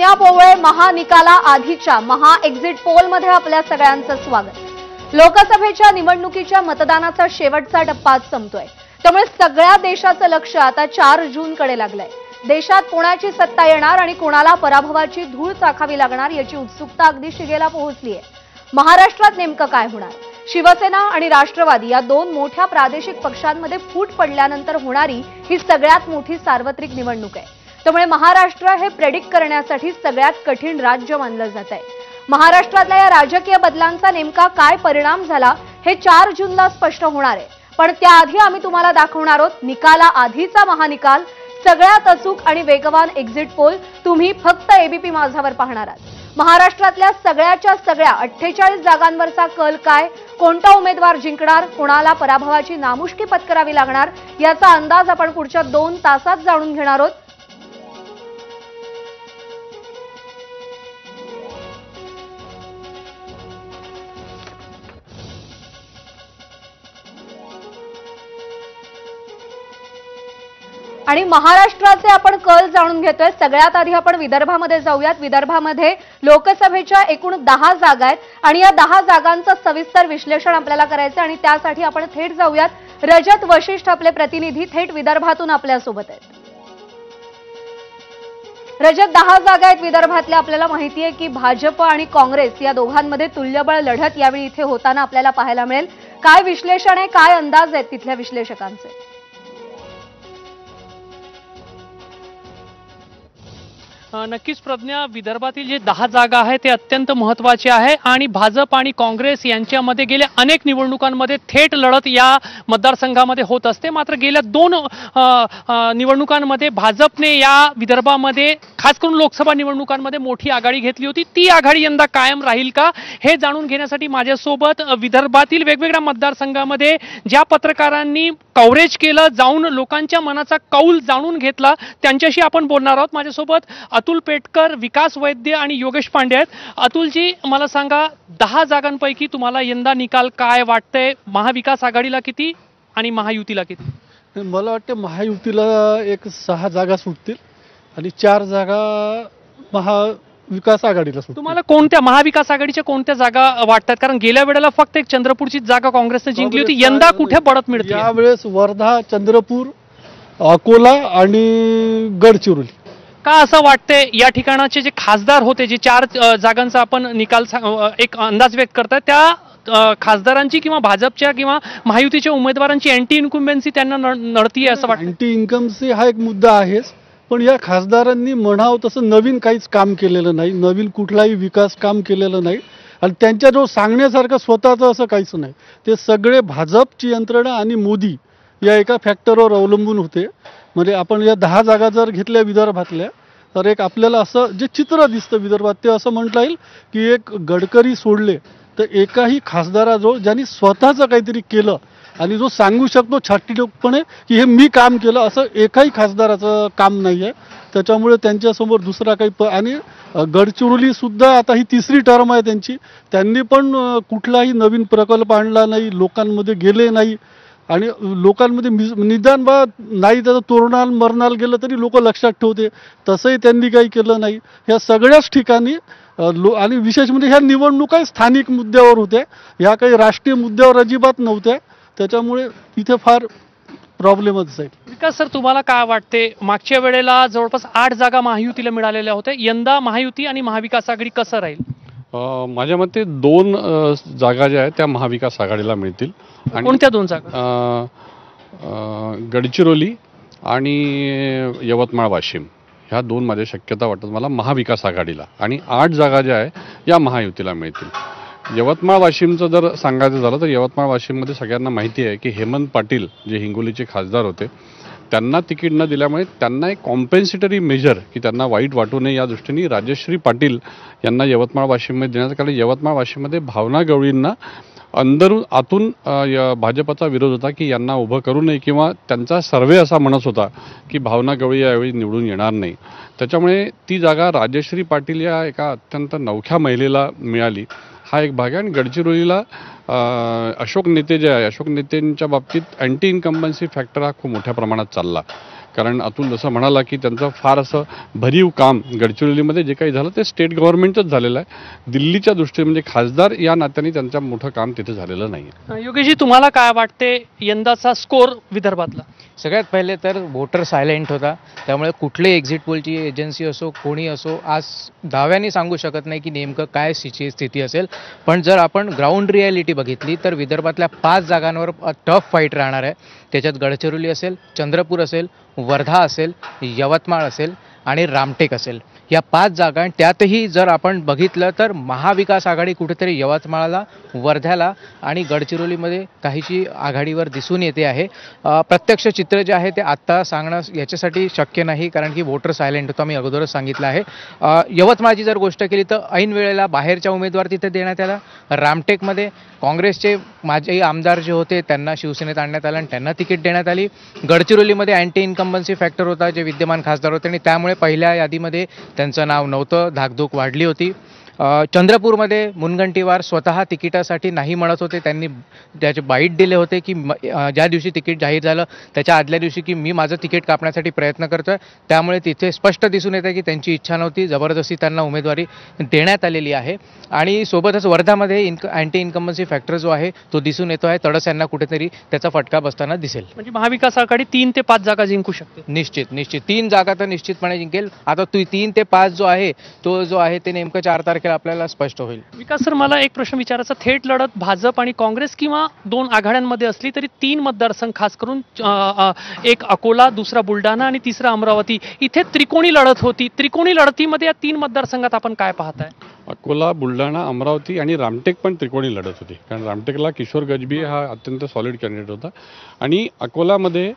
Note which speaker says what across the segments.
Speaker 1: प्रज्ञा पोवळे महानिकाला आधीच्या महा एक्झिट पोलमध्ये आपल्या सगळ्यांचं स्वागत। लोकसभेच्या निवडणुकीच्या मतदानाचा शेवटचा टप्पा संपतोय, त्यामुळे सगळ्या देशाचं लक्ष आता 4 जूनकडे लागलंय। देशात कोणाची सत्ता येणार आणि कोणाला पराभवाची धूळ चाखावी लागणार याची उत्सुकता अगदी शिगेला पोहोचलीय। महाराष्ट्रात नेमकं काय होणार? शिवसेना आणि राष्ट्रवादी या दोन मोठ्या प्रादेशिक पक्षांमध्ये फूट पडल्यानंतर होणारी ही सगळ्यात मोठी सार्वत्रिक निवडणूक आहे। त्यामुळे महाराष्ट्र हे प्रेडिक्ट करण्यासाठी सगळ्यात कठीण राज्य मानलं जात आहे। महाराष्ट्रातल्या या राजकीय बदलांचा नेमका काय परिणाम झाला हे 4 जूनला स्पष्ट होणार आहे। पण त्याआधी आम्ही तुम्हाला दाखवणार आहोत निकाला आधीचा महानिकाल, सगळ्यात अचूक आणि वेगवान एक्झिट पोल तुम्ही फक्त एबीपी माझावर पाहणार आहात। महाराष्ट्रातल्या सगळ्याच्या सगळ्या 48 जागांवरचा कल काय, कोणता उमेदवार जिंकणार, कोणाला पराभवाची नामुष्की पत्करावी लागणार याचा अंदाज आपण पुढच्या 2 तासात जाणून घेणार आहोत। आणि महाराष्ट्राचे आपण कल जाणून घेतोय। सगळ्यात आधी आपण विदर्भामध्ये जाऊयात। विदर्भामध्ये लोकसभेच्या एकूण 10 जागा आहेत आणि या 10 जागांचं सविस्तर विश्लेषण आपल्याला करायचं आणि त्यासाठी आपण थेट जाऊयात। रजत वशिष्ठ आपले प्रतिनिधी थेट विदर्भातून आपल्या सोबत आहेत। रजत, 10 जागा आहेत विदर्भातल्या। आपल्याला माहिती आहे की भाजप आणि काँग्रेस या दोघांमध्ये तुल्यबळ लढत यावेळी इथे होताना आपल्याला पाहायला मिळेल। काय विश्लेषण आहे, काय अंदाज आहेत तिथल्या विश्लेषकांचे?
Speaker 2: नक्कीच प्रज्ञा, विदर्भातील जे 10 जागा आहेत ते अत्यंत महत्त्वाचे आहे आणि भाजप आणि काँग्रेस यांच्यामध्ये गेल्या अनेक निवडणुकांमध्ये थेट लढत या मतदारसंघामध्ये होत असते। मात्र गेल्या 2 निवडणुकांमध्ये भाजपने या विदर्भामध्ये खास करून लोकसभा निवडणुकांमध्ये मोठी आघाडी घेतली होती। ती आघाडी यंदा कायम राहील का हे जाणून घेण्यासाठी माझ्यासोबत विदर्भातील वेगवेगळ्या मतदारसंघामध्ये ज्या पत्रकारांनी कव्हरेज केलं, जाऊन लोकांच्या मनाचा कौल जाणून घेतला, त्यांच्याशी आपण बोलणार आहोत। माझ्यासोबत अतुल पेटकर, विकास वैद्य आणि योगेश पांडे आहेत। अतुलजी, मला सांगा, 10 जागांपैकी तुम्हाला यंदा निकाल काय वाटतंय? महाविकास आघाडीला किती आणि महायुतीला किती?
Speaker 3: मला वाटतं महायुतीला एक 6 जागा सुटतील आणि 4 जागा महाविकास आघाडीला सुटतील।
Speaker 2: तुम्हाला कोणत्या महाविकास आघाडीच्या कोणत्या जागा वाटतात? कारण गेल्या वेळेला फक्त एक चंद्रपूरची जागा काँग्रेसने जिंकली होती, यंदा कुठे बढत मिळते?
Speaker 3: यावेळेस वर्धा, चंद्रपूर, अकोला आणि गडचिरोली।
Speaker 2: का असं वाटतंय? या ठिकाणाचे जे खासदार होते, जे 4 जागांचा आपण निकाल एक अंदाज व्यक्त करताय, त्या खासदारांची किंवा भाजपच्या किंवा महायुतीच्या उमेदवारांची अँटी इन्कम्बन्सी त्यांना नडतीये असं वाटतं?
Speaker 3: अँटी इन्कम्बन्सी हा एक मुद्दा आहेच, पण या खासदारांनी म्हणावं तसं नवीन काहीच काम केलेलं नाही, नवीन कुठलाही विकास काम केलेलं नाही आणि त्यांच्याजवळ सांगण्यासारखं स्वतःचं असं काहीच नाही। ते सगळे भाजपची यंत्रणा आणि मोदी या एका फॅक्टरवर अवलंबून होते। म्हणजे आपण या 10 जागा जर घेतल्या विदर्भातल्या, तर एक आपल्याला असं जे चित्र दिसतं विदर्भात ते असं म्हटलं येईल की एक गडकरी सोडले तर एकाही खासदाराजवळ ज्यांनी स्वतःचं काहीतरी केलं आणि जो सांगू शकतो छाटीपणे की हे मी काम केलं, असं एकाही खासदाराचं काम नाही आहे। त्याच्यामुळे त्यांच्यासमोर दुसरा काही आणि गडचिरोली सुद्धा आता ही 3री टर्म आहे त्यांची, त्यांनी पण कुठलाही नवीन प्रकल्प आणला नाही, लोकांमध्ये गेले नाही आणि लोकांमध्ये निदान नाही त्याचं तोरणाल मरणाल गेलं तरी लोक लक्षात ठेवते, तसंही त्यांनी काही केलं नाही। ह्या सगळ्याच ठिकाणी आणि विशेष म्हणजे ह्या निवडणुका स्थानिक मुद्द्यावर होत्या, ह्या काही राष्ट्रीय मुद्द्यावर अजिबात नव्हत्या। त्याच्यामुळे इथे फार प्रॉब्लेमच आहे।
Speaker 2: विकास सर, तुम्हाला काय वाटते? मागच्या वेळेला जवळपास 8 जागा महायुतीला मिळालेल्या होत्या, यंदा महायुती आणि महाविकास आघाडी कसं राहील?
Speaker 4: माझ्या मते 2 जागा ज्या आहेत त्या महाविकास आघाडीला मिळतील।
Speaker 2: कोणत्या 2 जागा?
Speaker 4: गडचिरोली आणि यवतमाळ वाशिम, ह्या 2 माझ्या शक्यता वाटतात मला महाविकास आघाडीला, आणि 8 जागा ज्या आहे या महायुतीला मिळतील। यवतमाळ वाशिमचं जर सांगायचं झालं तर यवतमाळ वाशिममध्ये सगळ्यांना माहिती आहे की हेमंत पाटील जे हिंगोलीचे खासदार होते, त्यांना तिकीट न दिल्यामुळे त्यांना एक कॉम्पेन्सेटरी मेजर की त्यांना वाईट वाटू नये या दृष्टीने राजश्री पाटील यांना यवतमाळ वाशिममध्ये देण्यात, कारण यवतमाळ वाशिममध्ये भावना गवळींना अंदरून आतून भाजपचा विरोध होता की यांना उभं करू नये, किंवा त्यांचा सर्वे असा म्हणत होता की भावना गवळी यावेळी निवडून येणार नाही। त्याच्यामुळे ती जागा राजश्री पाटील या एका अत्यंत नवख्या महिलेला मिळाली, हा एक भाग आहे। आणि गडचिरोलीला अशोक नेते जे आहे, अशोक नेतेंच्या बाबतीत अँटी इन्कम्बन्सी फॅक्टर हा खूप मोठ्या प्रमाणात चालला। कारण अतुल जसं म्हणाला की त्यांचं फार असं भरीव काम गडचिरोलीमध्ये जे काही झालं ते स्टेट गव्हर्नमेंटच झालेलं आहे. दिल्लीच्या दृष्टीने म्हणजे खासदार या नात्याने त्यांचं मोठं काम तिथे झालेलं नाही.
Speaker 2: योगेशजी, तुम्हाला काय वाटते यंदाचा स्कोर विदर्भातला?
Speaker 5: सगळ्यात पहिले तर वोटर सायलेंट होता, त्यामुळे कुठली एक्झिट पोलची एजन्सी असो कोणी असो आज दाव्याने सांगू शकत नाही की नेमकं काय स्थिती असेल. पण जर आपण ग्राउंड रिॲलिटी बघितली तर विदर्भातल्या 5 जागांवर टफ फाईट राहणार आहे. त्याच्यात गडचिरोली असेल, चंद्रपूर असेल, वर्धा असेल, यवतमाळ असेल आणि रामटेक असेल. या 5 जागा, त्यातही जर आपण बघितलं तर महाविकास आघाडी कुठेतरी यवतमाळला, वर्ध्याला आणि गडचिरोलीमध्ये काहीशी आघाडीवर दिसून येते आहे. प्रत्यक्ष चित्र जे आहे ते आत्ता सांगणं याच्यासाठी शक्य नाही, कारण की वोटर सायलेंट होता, मी अगोदरच सांगितलं आहे. यवतमाळची जर गोष्ट केली तर ऐन वेळेला बाहेरच्या उमेदवार तिथे देण्यात आला. रामटेकमध्ये काँग्रेसचे माजी आमदार जे होते त्यांना शिवसेनेत आणण्यात आलं आणि त्यांना तिकीट देण्यात आली. गडचिरोलीमध्ये अँटी इन्कम्बन्सी फॅक्टर होता, जे विद्यमान खासदार होते आणि त्यामुळे पहिल्या यादीमध्ये त्यांचं नाव नव्हतं, धाकधूक वाढली होती. चंद्रपूरमध्ये मुनगंटीवार स्वतः तिकिटासाठी नाही म्हणत होते, त्यांनी त्याचे बाईट दिले होते की ज्या दिवशी तिकीट जाहीर झालं त्याच्या आदल्या दिवशी की मी माझं तिकीट कापण्यासाठी प्रयत्न करतोय. त्यामुळे तिथे स्पष्ट दिसून येतं की त्यांची इच्छा नव्हती, जबरदस्ती त्यांना उमेदवारी देण्यात आलेली आहे. आणि सोबतच वर्धामध्ये अँटी इन्कम्बन्सी फॅक्टर जो आहे तो दिसून येतो आहे. तडस यांना कुठेतरी त्याचा फटका बसताना दिसेल.
Speaker 2: म्हणजे महाविकास आघाडी 3 ते 5 जागा जिंकू शकते.
Speaker 5: निश्चित 3 जागा तर निश्चितपणे जिंकेल. आता 3 ते 5 जो आहे तो जो आहे ते नेमकं 4 तारखेला आपल्याला स्पष्ट होईल.
Speaker 2: विकास सर, मला एक प्रश्न विचारायचा, थेट लढत भाजप आणि काँग्रेस किंवा 2 आघाड्यांमध्ये असली तरी 3 मतदारसंघ खास करून एक अकोला, दुसरा बुलढाणा आणि तिसरा अमरावती, इथे त्रिकोणी लढत होती. त्रिकोणी लढतीमध्ये या 3 मतदारसंघात आपण काय पाहताय?
Speaker 4: अकोला, बुलढाणा, अमरावती आणि रामटेक पण त्रिकोणी लढत होती, कारण रामटेकला किशोर गजबी हा अत्यंत सॉलिड कॅन्डिडेट होता. आणि अकोलामध्ये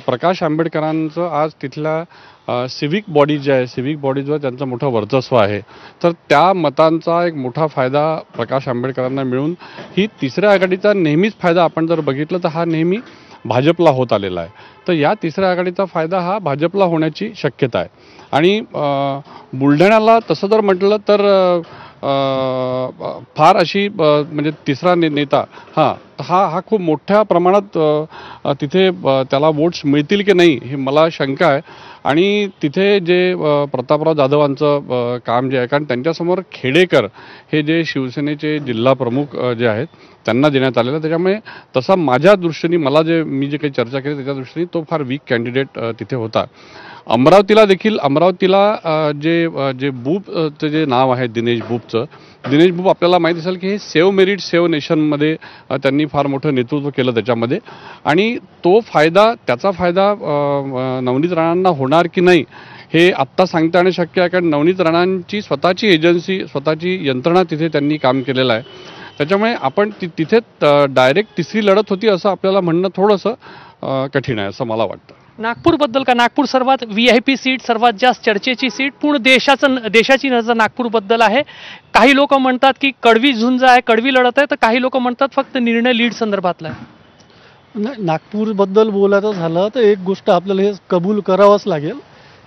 Speaker 4: प्रकाश आंबेडकरांचं आज तिथल्या सिव्हिक बॉडी जे आहे, सिव्हिक बॉडीजवर त्यांचं मोठं वर्चस्व आहे, तर त्या मतांचा एक मोठा फायदा प्रकाश आंबेडकरांना मिळून ही तिसऱ्या आघाडीचा नेहमीच फायदा आपण जर बघितलं तर हा नेहमी भाजपला होत आलेला आहे. तर या तिसऱ्या आघाडीचा फायदा हा भाजपला होण्याची शक्यता आहे. आणि बुलढाण्याला तसं जर म्हटलं तर फार अशी म्हणजे तिसरा नेता हा खूप मोठ्या प्रमाणात तिथे त्याला वोट्स मिळतील की नाही हे मला शंका आहे. आणि तिथे जे प्रतापराव जाधवांचं काम जे आहे, कारण त्यांच्यासमोर खेडेकर हे जे शिवसेनेचे जिल्हा प्रमुख जे आहेत त्यांना देण्यात आलेलं, त्याच्यामुळे तसा माझ्या दृष्टीने मी जे काही चर्चा केली त्याच्या दृष्टीने तो फार वीक कॅन्डिडेट तिथे होता. अमरावतीला जे बुबचं जे नाव आहे दिनेश बुब आपल्याला माहीत असेल की हे सेव्ह मेरिट सेव्ह नेशनमध्ये त्यांनी फार मोठं नेतृत्व केलं त्याच्यामध्ये. आणि त्याचा फायदा नवनीत राणांना होणार की नाही हे आत्ता सांगता येणं शक्य आहे, कारण नवनीत राणांची स्वतःची एजन्सी, स्वतःची यंत्रणा तिथे त्यांनी काम केलेलं आहे. त्याच्यामुळे आपण तिथे डायरेक्ट तिसरी लढत होती असं आपल्याला म्हणणं थोडंसं कठीण आहे असं मला वाटतं.
Speaker 2: नागपूरबद्दल का? नागपूर सर्वात VIP सीट, सर्वात जास्त चर्चेची सीट, पूर्ण देशाची नजर नागपूरबद्दल आहे. काही लोक म्हणतात की कडवी झुंज आहे, कडवी लढत आहे, तर काही लोक म्हणतात फक्त निर्णय लीड संदर्भातला आहे.
Speaker 3: नाही, नागपूरबद्दल बोलायचं झालं तर एक गोष्ट आपल्याला हे कबूल करावंच लागेल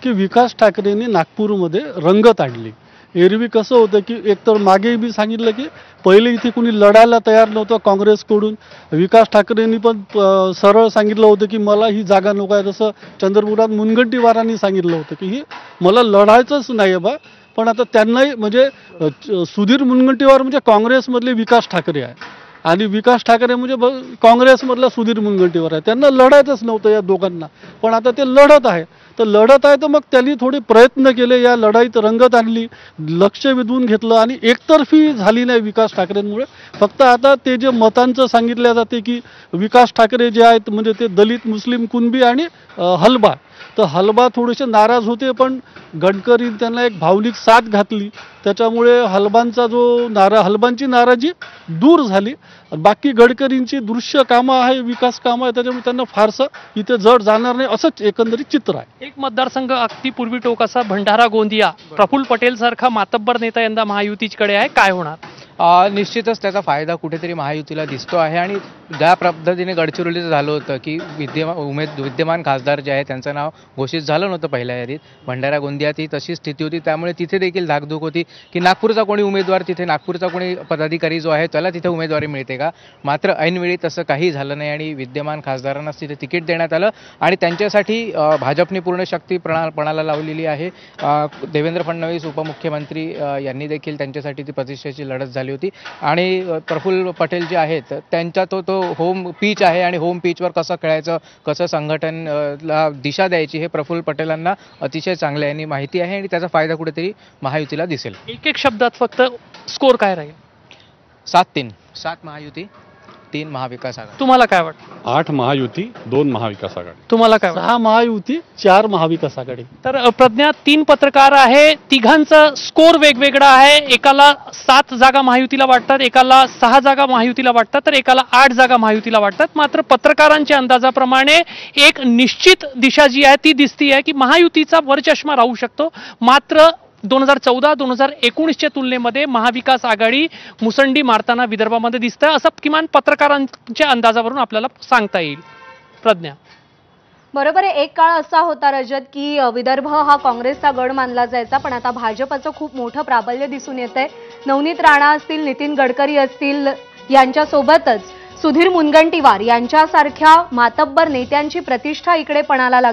Speaker 3: की विकास ठाकरेंनी नागपूरमध्ये रंगत आणली. एरवी कसं होतं की एकतर मागेही मी सांगितलं की पहिले इथे कुणी लढायला तयार नव्हतं काँग्रेसकडून. विकास ठाकरेंनी पण सरळ सांगितलं होतं की मला ही जागा नको आहे. जसं चंद्रपुरात मुनगंटीवारांनी सांगितलं होतं की ही मला लढायचंच नाही बा. पण आता त्यांनाही म्हणजे सुधीर मुनगंटीवार म्हणजे काँग्रेसमधले विकास ठाकरे आहे आणि विकास ठाकरे म्हणजे काँग्रेसमधला सुधीर मुनगंटीवार आहे. त्यांना लढायचंच नव्हतं या दोघांना, पण आता ते लढत आहे. तर मग त्यांनी थोडे प्रयत्न केले, या लढाईत रंगत आणली, लक्ष वेधून घेतलं आणि एकतर्फी झाली नाही विकास ठाकरेंमुळे. फक्त आता ते जे मतांचं सांगितलं जाते की विकास ठाकरे जे आहेत म्हणजे ते दलित, मुस्लिम, कुणबी आणि हलबा, तर हलबा थोडेसे नाराज होते, पण गडकरी त्यांना एक भावनिक साथ घातली, त्याच्यामुळे हलबांची नाराजी दूर झाली. बाकी गडकरींची दृश्य कामं आहे, विकास कामं आहे, त्याच्यामुळे त्यांना फारसं इथे जड जाणार नाही असंच एकंदरीत चित्र आहे.
Speaker 2: एक मतदारसंघ अगदी पूर्वी टोक असा भंडारा गोंदिया, प्रफुल्ल पटेल सारखा मातब्बर नेता यंदा महायुतीकडे आहे, काय होणार?
Speaker 5: निश्चितच त्याचा फायदा कुठेतरी महायुतीला दिसतो आहे आणि ज्या पद्धतीने गडचिरोलीचं झालं होतं की विद्यमान खासदार जे आहे त्यांचं नाव घोषित झालं नव्हतं पहिल्या यादीत, भंडारा गोंदियात ही तशी स्थिती होती, त्यामुळे तिथे देखील धाकधूक होती की नागपूरचा कोणी उमेदवार, तिथे नागपूरचा कोणी पदाधिकारी जो आहे त्याला तिथे उमेदवारी मिळते का. मात्र ऐनवेळी तसं काही झालं नाही आणि विद्यमान खासदारांनाच तिथे तिकीट देण्यात आलं आणि त्यांच्यासाठी भाजपने पूर्ण शक्ती पणाला लावलेली आहे. देवेंद्र फडणवीस उपमुख्यमंत्री यांनी देखील त्यांच्यासाठी ती प्रतिष्ठेची लढत झाली होती आणि प्रफुल्ल पटेल जे आहेत त्यांचा तो होम पिच आहे आणि होम पिचवर कसं खेळायचं, कसं संघटनला दिशा द्यायची हे प्रफुल्ल पटेलांना अतिशय चांगल्याने माहिती आहे आणि त्याचा फायदा कुठेतरी महायुतीला दिसेल.
Speaker 2: एक शब्दात फक्त स्कोर काय राहील?
Speaker 5: 7-3, 7 महायुती, 3 महाविकास आघाडी.
Speaker 2: तुम्हाला काय वाटतं?
Speaker 4: 8 महायुती, 2 महाविकास आघाडी.
Speaker 2: तुम्हाला काय वाटतं?
Speaker 3: 6 महायुती, 4 महाविकास आघाडी.
Speaker 2: तर प्रज्ञा, 3 पत्रकार आहे, तिघांचा स्कोर वेगवेगळा आहे. एकाला 7 जागा महायुतीला वाटतात, एकाला 6 जागा महायुतीला वाटतात, तर एकाला 8 जागा महायुतीला वाटतात. मात्र पत्रकारांच्या अंदाजाप्रमाणे एक निश्चित दिशा जी आहे ती दिसतीये की महायुतीचा वरचष्मा राहू शकतो. मात्र 2014-2019च्या तुलनेमध्ये महाविकास आघाडी मुसंडी मारताना विदर्भामध्ये दिसतं, असं किमान पत्रकारांच्या अंदाजावरून आपल्याला सांगता येईल. प्रज्ञा,
Speaker 1: बरोबर आहे. एक काळ असा होता रजत की विदर्भ हा काँग्रेसचा गड मानला जायचा, पण आता भाजपचं खूप मोठं प्राबल्य दिसून येतंय. नवनीत राणा असतील, नितीन गडकरी असतील, यांच्यासोबतच सुधीर मुनगंटीवार यांच्यासारख्या मातब्बर नेत्यांची प्रतिष्ठा इकडे पणाला लागली.